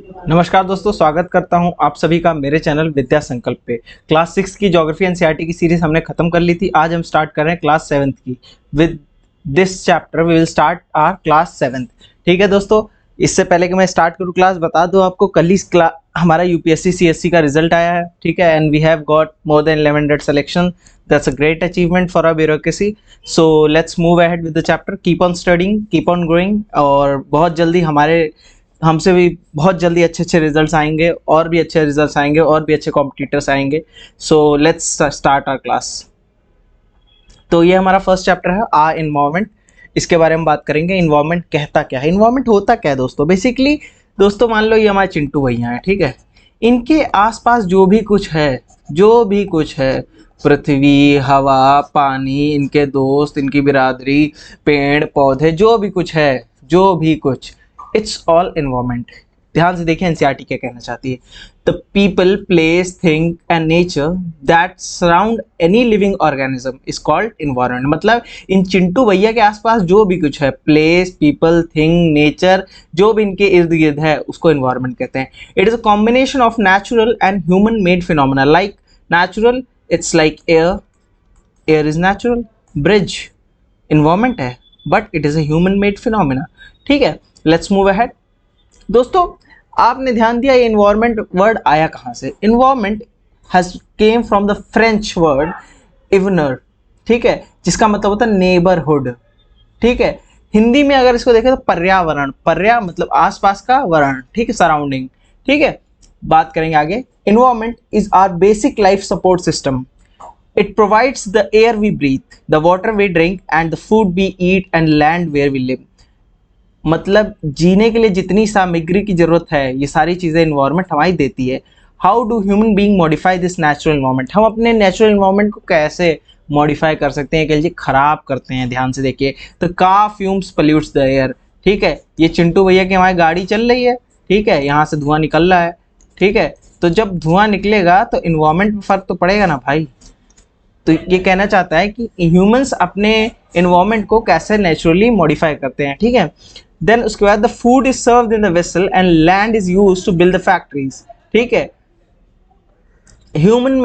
नमस्कार दोस्तों, स्वागत करता हूं आप सभी का मेरे चैनल विद्या संकल्प पे। क्लास 6 की ज्योग्राफी एनसीईआरटी की सीरीज हमने खत्म कर ली थी। आज हम स्टार्ट कर रहे हैं क्लास 7 की। With this chapter we will start our class 7। ठीक है दोस्तों, इससे पहले कि मैं स्टार्ट करूं क्लास, बता दूं आपको, कल ही हमारा यूपीएससी सीएससी का रिजल्ट आया है। ठीक है, and we have got more than 1100 selection. That's a great achievement for our bureaucracy. So let's move ahead with the chapter. Keep on studying, keep on growing, और बहुत जल्दी हमसे भी बहुत जल्दी अच्छे अच्छे रिजल्ट्स आएंगे, और भी अच्छे रिजल्ट्स आएंगे, और भी अच्छे कॉम्पिटिटर्स आएंगे। So let's start our class. तो ये हमारा फर्स्ट चैप्टर है, आ इन्वायरमेंट। इसके बारे में बात करेंगे। इन्वायरमेंट कहता क्या है, इन्वायरमेंट होता क्या है दोस्तों। बेसिकली दोस्तों, मान लो ये हमारे चिंटू भैया हैं, ठीक है। इनके आसपास जो भी कुछ है, पृथ्वी, हवा, पानी, इनके दोस्त, इनकी बिरादरी, पेड़ पौधे, जो भी कुछ, इट्स ऑल एनवायरमेंट। ध्यान से देखिए एनसीईआरटी क्या कहना चाहती है। The people, place, thing and nature that surround any living organism is called environment. मतलब इन चिंटू भैया के आसपास जो भी कुछ है, प्लेस, पीपल, थिंग, नेचर, जो भी इनके इर्द गिर्द है, उसको एनवायरमेंट कहते हैं। It is a combination of natural and human made phenomena. Like natural, it's like air is natural, bridge environment है, but it is a human made phenomena. ठीक है, लेट्स मूव अहेड। दोस्तों, आपने ध्यान दिया ये इन्वायरमेंट वर्ड आया कहाँ से। Environment has came from the French word इवनर, ठीक है, जिसका मतलब होता है नेबरहुड। ठीक है, हिंदी में अगर इसको देखें तो पर्यावरण, पर्या मतलब आसपास का वरण, ठीक है, सराउंडिंग। ठीक है, बात करेंगे आगे। Environment is our basic life support system. It provides the air we breathe, the water we drink, and the food we eat, and land where we live. मतलब जीने के लिए जितनी सामग्री की जरूरत है, ये सारी चीज़ें इन्वायरमेंट हमारी देती है। How do human being modify this natural environment. हम अपने नेचुरल इन्वायरमेंट को कैसे मॉडिफाई कर सकते हैं, कैसे खराब करते हैं। ध्यान से देखिए, तो कार फ्यूम्स पल्यूट्स द एयर। ठीक है, ये चिंटू भैया की हमारी गाड़ी चल रही है, ठीक है, यहाँ से धुआं निकल रहा है। ठीक है, तो जब धुआं निकलेगा तो इन्वायरमेंट में फर्क तो पड़ेगा ना भाई। तो ये कहना चाहता है कि ह्यूमंस अपने इन्वायरमेंट को कैसे नेचुरली मॉडिफाई करते हैं। ठीक है, देन उसके बाद the food is served in the vessel and land is used to build the factories. ठीक है, human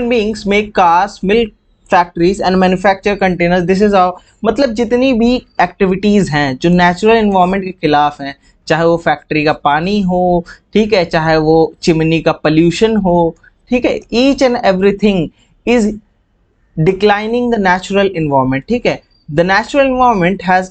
beings make cars, milk factories and manufacture containers. This is our, मतलब जितनी भी एक्टिविटीज हैं जो नेचुरल इन्वायरमेंट के खिलाफ हैं, चाहे वो फैक्ट्री का पानी हो, ठीक है, चाहे वो चिमनी का पोल्यूशन हो, ठीक है, each and everything is declining the natural environment. ठीक है, the natural environment has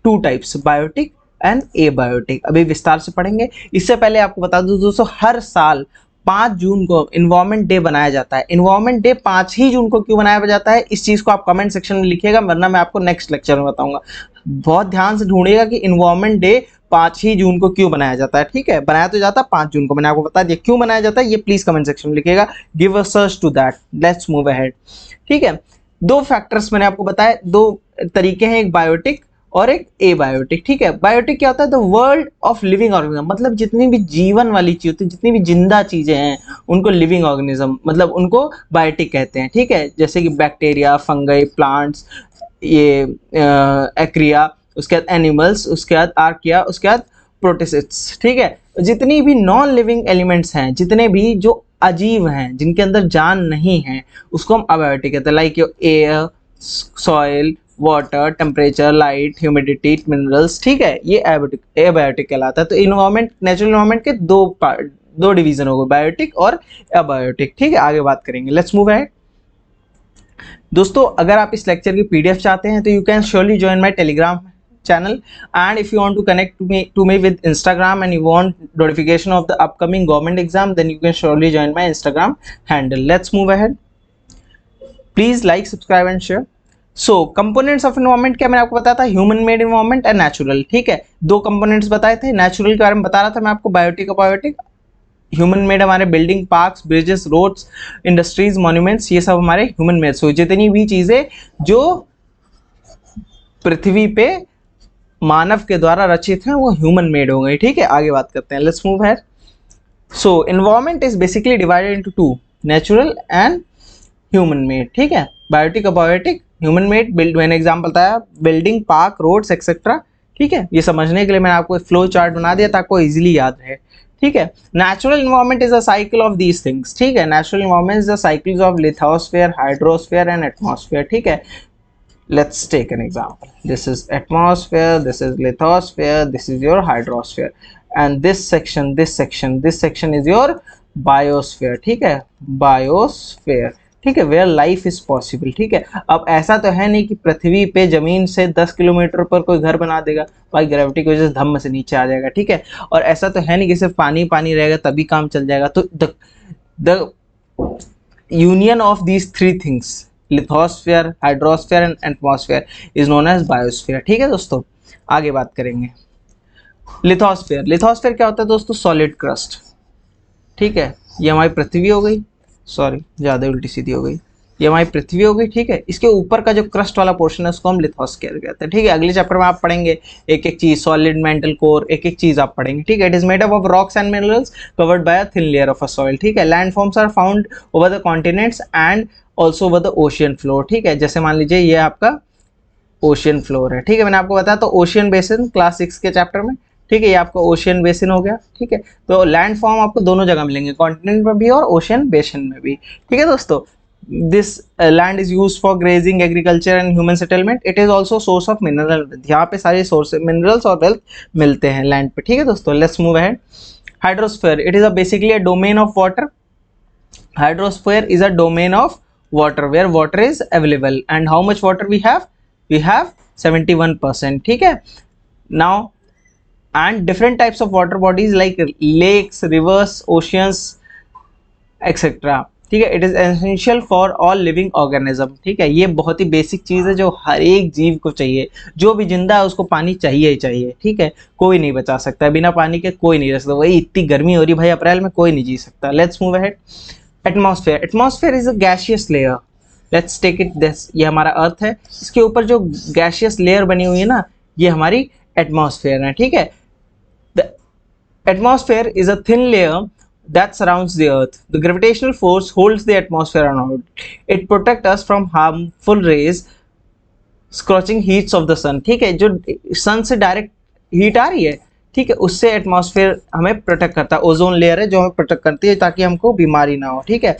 two types, biotic and abiotic. अभी विस्तार से पढ़ेंगे। इससे पहले आपको बता दूं दोस्तों, हर साल 5 जून को इन्वायरमेंट डे बनाया जाता है। इन्वायरमेंट डे 5 ही जून को क्यों बनाया जाता है, इस चीज को आप कमेंट सेक्शन में लिखिएगा, वरना मैं आपको नेक्स्ट लेक्चर में बताऊंगा। बहुत ध्यान से ढूंढिएगा कि इन्वायरमेंट डे 5 ही जून को क्यों बनाया जाता है। ठीक है, बनाया तो जाता है 5 जून को, मैंने आपको बता दिया क्यों बनाया जाता है, ये प्लीज कमेंट सेक्शन में लिखिएगा। Give a search to that. Let's move ahead. ठीक है, दो फैक्टर्स मैंने आपको बताया, दो तरीके हैं, एक बायोटिक और एक एबायोटिक। ठीक है, बायोटिक क्या होता है, the world of living organism, मतलब जितनी भी जीवन वाली चीज होती है, जितनी भी जिंदा चीजें हैं, उनको लिविंग ऑर्गेनिज्म, मतलब उनको बायोटिक कहते हैं। ठीक है, जैसे कि बैक्टीरिया, फंगई, प्लांट्स, ये एक्रिया, उसके बाद एनिमल्स, उसके बाद आर्किया, उसके बाद प्रोटिस्ट्स। ठीक है, जितनी भी नॉन लिविंग एलिमेंट्स हैं, जितने भी जो अजीव हैं, जिनके अंदर जान नहीं है, उसको हम अबायोटिक कहते हैं। Like air, soil, water, temperature, light, humidity, minerals. ठीक है, ये एबायोटिक कहलाता है। तो इन्वायरमेंट, नेचुरल इन्वायरमेंट के दो डिवीजन हो गए, बायोटिक और अबायोटिक। ठीक है, आगे बात करेंगे। Let's move ahead. दोस्तों, अगर आप इस लेक्चर की पीडीएफ चाहते हैं तो you can surely join my Telegram channel, and if you want to connect to me with Instagram and you want notification of the upcoming government exam, then you can surely join my Instagram handle. Let's move ahead. Please like, subscribe and share. So components of environment क्या मैंने आपको बताया था, human made environment and natural. ठीक है, दो components बताए थे। नेचुरल के बारे में बता रहा था मैं आपको, बायोटिक और बायोटिक। ह्यूमन मेड हमारे building, parks, bridges, roads, industries, monuments, ये सब हमारे ह्यूमन मेड। सो जितनी भी चीजें जो पृथ्वी पे मानव के द्वारा रचित हैं, वो ह्यूमन मेड हो गई। ठीक है, आगे बात करते हैं। Let's move here. So environment is basically divided into two, natural and human made. ठीक है, बायोटिक और बायोटिक। ह्यूमन मेड, बिल्ड, मैंने एग्जांपल बताया, बिल्डिंग, पार्क, रोड्स एक्सेट्रा। ठीक है, ये समझने के लिए मैंने आपको फ्लो चार्ट बना दिया ताकि आपको इजीली याद रहे। ठीक है, natural environment is a cycle of these things. ठीक है, natural environment is the cycles of lithosphere, hydrosphere and atmosphere. ठीक है, let's take an example. This is atmosphere, this is lithosphere, this is your hydrosphere, and this section is your biosphere. ठीक है, biosphere। ठीक है, where life is possible. ठीक है, अब ऐसा तो है नहीं कि पृथ्वी पे जमीन से 10 किलोमीटर पर कोई घर बना देगा, भाई ग्रेविटी की वजह से धम्म से नीचे आ जाएगा। ठीक है, और ऐसा तो है नहीं कि सिर्फ पानी पानी रहेगा तभी काम चल जाएगा। तो the union of these three things, lithosphere, hydrosphere and atmosphere, is known as biosphere. ठीक है दोस्तों, आगे बात करेंगे। लिथोस्फेयर, लिथोस्फेयर क्या होता है दोस्तों? Solid crust. ठीक है, ये हमारी पृथ्वी हो गई, सॉरी ज़्यादा उल्टी सीधी हो गई, ये हमारी पृथ्वी हो गई। ठीक है, इसके ऊपर का जो क्रस्ट वाला पोर्शन है उसको हम लिथोस्फेयर कहते हैं। ठीक है, अगले चैप्टर में आप पढ़ेंगे एक एक चीज, सॉलिड, मेंटल कोर, एक एक चीज आप पढ़ेंगे। ठीक है, it is made up of rocks and minerals covered by a thin layer of a soil. ठीक है, land forms are found over the continents and also over the ocean floor. ठीक है, जैसे मान लीजिए ये आपका ओशियन फ्लोर है। ठीक है, मैंने आपको बताया तो ओशियन बेसिन क्लास 6 के चैप्टर में। ठीक है, ये आपका ओशियन बेसिन हो गया। ठीक है, तो लैंड फॉर्म आपको दोनों जगह मिलेंगे, कॉन्टिनेंट में भी और ओशियन बेसिन में भी। ठीक है दोस्तों, this land is used for grazing, agriculture and human settlement. It is also source of mineral wealth. यहाँ पे सारे सोर्स मिनरल्स और वेल्थ मिलते हैं लैंड पे। ठीक है दोस्तों, let's move ahead. Hydrosphere, it is a basically a domain of water. Hydrosphere is a domain of water where water is available, and how much water we have? We have 71%. ठीक है, now and different types of water bodies like lakes, rivers, oceans, etc. ठीक है, it is essential for all living organism. ठीक है, ये बहुत ही basic चीज़ है जो हर एक जीव को चाहिए, जो भी जिंदा है उसको पानी चाहिए ही चाहिए। ठीक है, कोई नहीं बचा सकता, बिना पानी के कोई नहीं रह सकता। वही इतनी गर्मी हो रही भाई अप्रैल में, कोई नहीं जी सकता। Let's move ahead. Atmosphere, atmosphere is a gaseous layer. Let's take it this, ये हमारा अर्थ है, इसके ऊपर जो गैसियस लेयर बनी हुई है ना, ये हमारी एटमॉस्फेयर है। ठीक है, the atmosphere is a thin layer that surrounds the earth. The gravitational force holds the atmosphere around. It protects us from harmful rays, scorching heats of the sun. ठीक है, जो सन से डायरेक्ट हीट आ रही है, ठीक है, उससे एटमॉस्फेयर हमें प्रोटेक्ट करता है। ओजोन लेयर है जो हमें प्रोटेक्ट करती है ताकि हमको बीमारी ना हो। ठीक है,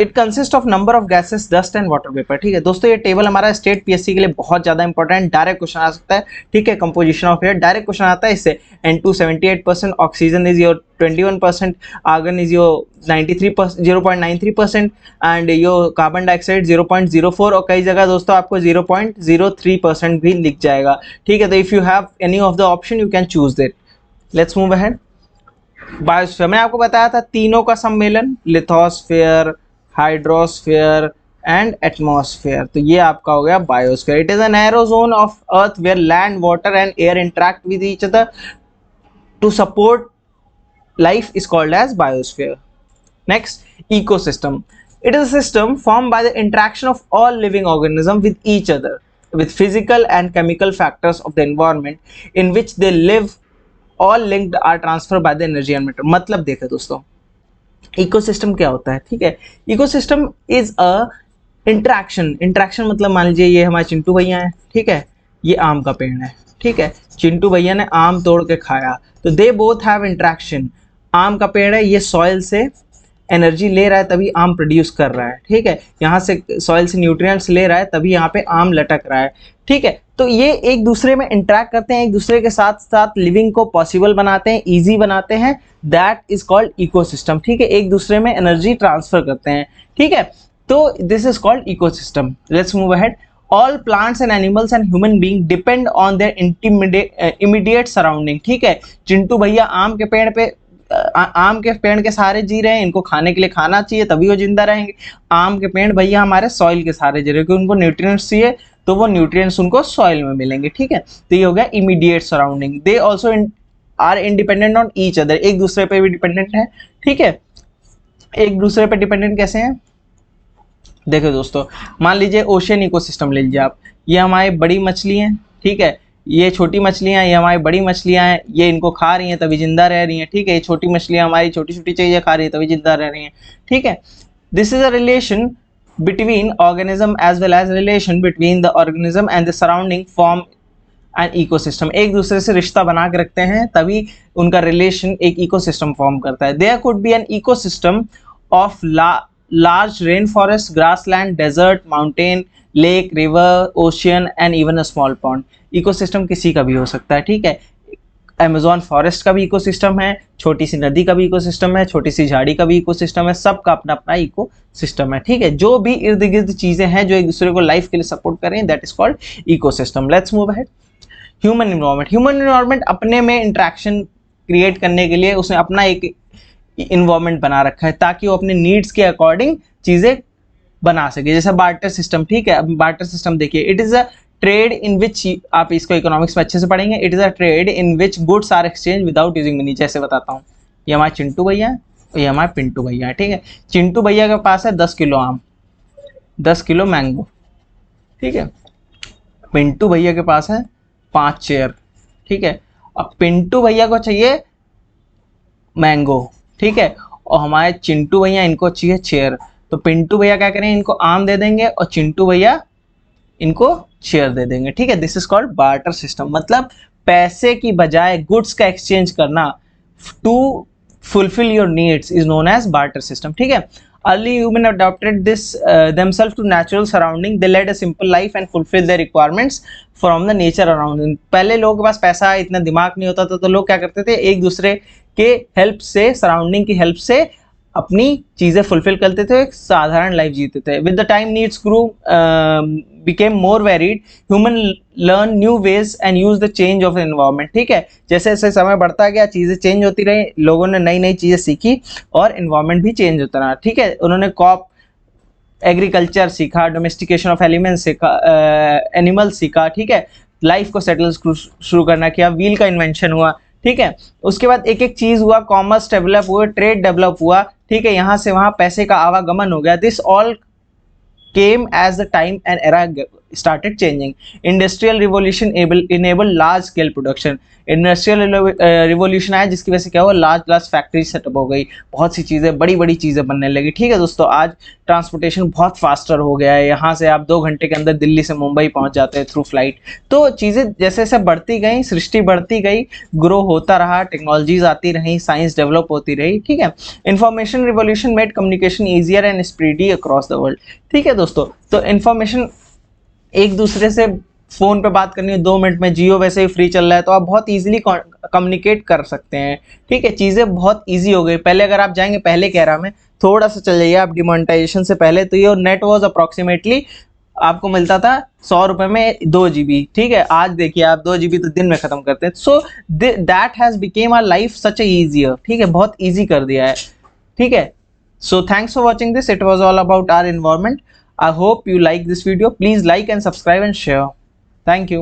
it consist of number of gases, dust and water vapour. ठीक है दोस्तों, ये टेबल हमारा स्टेट पीएससी के लिए बहुत ज़्यादा इंपॉर्टेंट, डायरेक्ट क्वेश्चन आ सकता है। ठीक है, composition of air direct question आता है इससे। N2 78%, oxygen is your 21%, argon is your 93%, 0.93%, and your carbon dioxide 0.04, और कई जगह दोस्तों आपको 0.03% भी लिख जाएगा। ठीक है, तो if you have any of the option you can choose that. Let's move ahead. Biosphere, मैंने आपको बताया था तीनों का सम्मेलन, लिथोस्फीयर, हाइड्रोस्फीयर एंड एटमॉस्फेयर। तो ये आपका हो गया biosphere. It is a narrow zone of earth where land, water and air interact with each other to support life is called as biosphere. Next, ecosystem. It is a system formed by the interaction of all living organisms with each other, with physical and chemical factors of the environment in which they live, all linked are transferred by the energy and matter. मतलब देखें दोस्तों, ecosystem क्या होता है? ठीक है, ecosystem is a interaction मतलब मान लीजिए ये हमारे चिंटू भैया हैं। ठीक है, ये आम का पेड़ है। ठीक है, चिंटू भैया ने आम तोड़ के खाया, तो दे बोथ हैव इंटरेक्शन। आम का पेड़ है, ये सॉइल से एनर्जी ले रहा है तभी आम प्रोड्यूस कर रहा है। ठीक है, यहाँ से सॉइल से न्यूट्रिएंट्स ले रहा है तभी यहाँ पे आम लटक रहा है। ठीक है, तो ये एक दूसरे में इंटरेक्ट करते हैं, एक दूसरे के साथ साथ लिविंग को पॉसिबल बनाते हैं, इजी बनाते हैं। That is called ecosystem. ठीक है, एक दूसरे में एनर्जी ट्रांसफर करते हैं। ठीक है, तो this is called ecosystem. Let's move ahead. All plants and animals and human being depend on their immediate surrounding. ठीक है, चिंटू भैया आम के पेड़ के सहारे जी रहे हैं, इनको खाने के लिए खाना चाहिए तभी वो जिंदा रहेंगे। आम के पेड़ भैया हमारे सॉइल के सहारे जी रहे हैं, क्योंकि उनको न्यूट्रिएंट्स चाहिए, तो वो न्यूट्रिएंट्स उनको सॉइल में मिलेंगे। ठीक है, तो ये हो गया immediate surrounding. They also are independent on each other, एक दूसरे पे भी डिपेंडेंट है। ठीक है, एक दूसरे पे डिपेंडेंट कैसे हैं? देखो दोस्तों, मान लीजिए ओशियन इकोसिस्टम ले लीजिए आप, ये हमारी बड़ी मछली हैं। ठीक है, ये छोटी मछलियां, ये हमारी बड़ी मछलियां हैं, ये इनको खा रही हैं तभी जिंदा रह रही हैं। ठीक है, ये छोटी मछलियां हमारी छोटी छोटी चीजें खा रही है तभी जिंदा रह रही हैं। ठीक है, this is a relation between organism as well as relation between the organism and the surrounding form an ecosystem, एक दूसरे से रिश्ता बना के रखते हैं तभी उनका रिलेशन एक इकोसिस्टम फॉर्म करता है। There could be an ecosystem of large rain forest, grassland, desert, mountain, lake, river, ocean and even a small pond. Ecosystem किसी का भी हो सकता है, ठीक है। अमेज़न फॉरेस्ट का भी इकोसिस्टम है, छोटी सी नदी का भी इकोसिस्टम है, छोटी सी झाड़ी का भी इकोसिस्टम है, सबका अपना अपना इकोसिस्टम है, ठीक है। जो भी इर्द गिर्द चीजें हैं जो एक दूसरे को लाइफ के लिए सपोर्ट कर रही हैं, that is called ecosystem. Let's move ahead. Human environment, human environment अपने में इंटरेक्शन क्रिएट करने के लिए उसने अपना एक इन्वायरमेंट बना रखा है ताकि वो अपने नीड्स के अकॉर्डिंग चीजें बना सके। जैसे बार्टर सिस्टम, ठीक है। अब बार्टर सिस्टम देखिए, it is a trade in which, आप इसको इकोनॉमिक्स में अच्छे से पढ़ेंगे, it is a trade in which goods are exchange without using money. जैसे बताता हूँ, ये हमारे चिंटू भैया है, ये हमारे पिंटू भैया है, ठीक है। चिंटू भैया के पास है 10 किलो आम, 10 किलो मैंगो, ठीक है। पिंटू भैया के पास है 5 चेयर, ठीक है। अब पिंटू भैया को चाहिए मैंगो, ठीक है, और हमारे चिंटू भैया इनको चाहिए चेयर। तो पिंटू भैया क्या करेंगे, इनको आम दे देंगे और चिंटू भैया इनको शेयर दे देंगे, ठीक है। This is called barter system, मतलब पैसे की बजाय गुड्स का एक्सचेंज करना to fulfil your needs is known as barter system, ठीक है। Early human adopted this themselves to natural surrounding. They led a simple life and fulfilled their requirements from the nature around them. पहले लोगों के पास पैसा, इतना दिमाग नहीं होता था, तो लोग क्या करते थे, एक दूसरे के हेल्प से, सराउंडिंग की हेल्प से अपनी चीजें फुलफिल करते थे, एक साधारण लाइफ जीते थे। With the time needs grew became more varied, human learn new ways and use the change of environment, ठीक है। जैसे जैसे समय बढ़ता गया, चीजें चेंज होती रही, लोगों ने नई नई चीजें सीखी और एनवायरनमेंट भी चेंज होता रहा, ठीक है। उन्होंने क्रॉप एग्रीकल्चर सीखा, डोमेस्टिकेशन ऑफ एलिमेंट्स सीखा, एनिमल सीखा, ठीक है। लाइफ को सेटल शुरू करना किया, व्हील का इन्वेंशन हुआ, ठीक है। उसके बाद एक एक चीज हुआ, कॉमर्स डेवलप हुआ, ट्रेड डेवलप हुआ, ठीक है। यहाँ से वहाँ पैसे का आवागमन हो गया। This all came as the time and era started changing. Industrial revolution enabled large scale production. Industrial revolution आया जिसकी वजह से क्या हुआ, लार्ज फैक्ट्री सेटअप हो गई, बहुत सी चीज़ें, बड़ी बड़ी चीज़ें बनने लगी, ठीक है दोस्तों। आज ट्रांसपोर्टेशन बहुत फास्टर हो गया है, यहाँ से आप 2 घंटे के अंदर दिल्ली से मुंबई पहुँच जाते हैं थ्रू फ्लाइट। तो चीज़ें जैसे जैसे बढ़ती गई, सृष्टि बढ़ती गई, ग्रो होता रहा, टेक्नोलॉजीज आती रही, साइंस डेवलप होती रही, ठीक है। Information revolution made communication easier and speedy across the world, ठीक है दोस्तों। तो इन्फॉर्मेशन, एक दूसरे से फ़ोन पे बात करनी है 2 मिनट में, जियो वैसे ही फ्री चल रहा है तो आप बहुत इजीली कम्युनिकेट कर सकते हैं, ठीक है। चीज़ें बहुत इजी हो गई। पहले अगर आप जाएंगे, पहले कह रहा मैं, थोड़ा सा चल जाइए आप डिमोनेटाइजेशन से पहले, तो ये नेट वॉज अप्रॉक्सीमेटली आपको मिलता था 100 रुपये में 2 GB, ठीक है। आज देखिए आप 2 GB तो दिन में ख़त्म करते हैं। So that has become our life such a easier, ठीक है, बहुत ईजी कर दिया है, ठीक है। So thanks for watching this. It was all about our environment. I hope you like this video. Please like and subscribe and share. Thank you.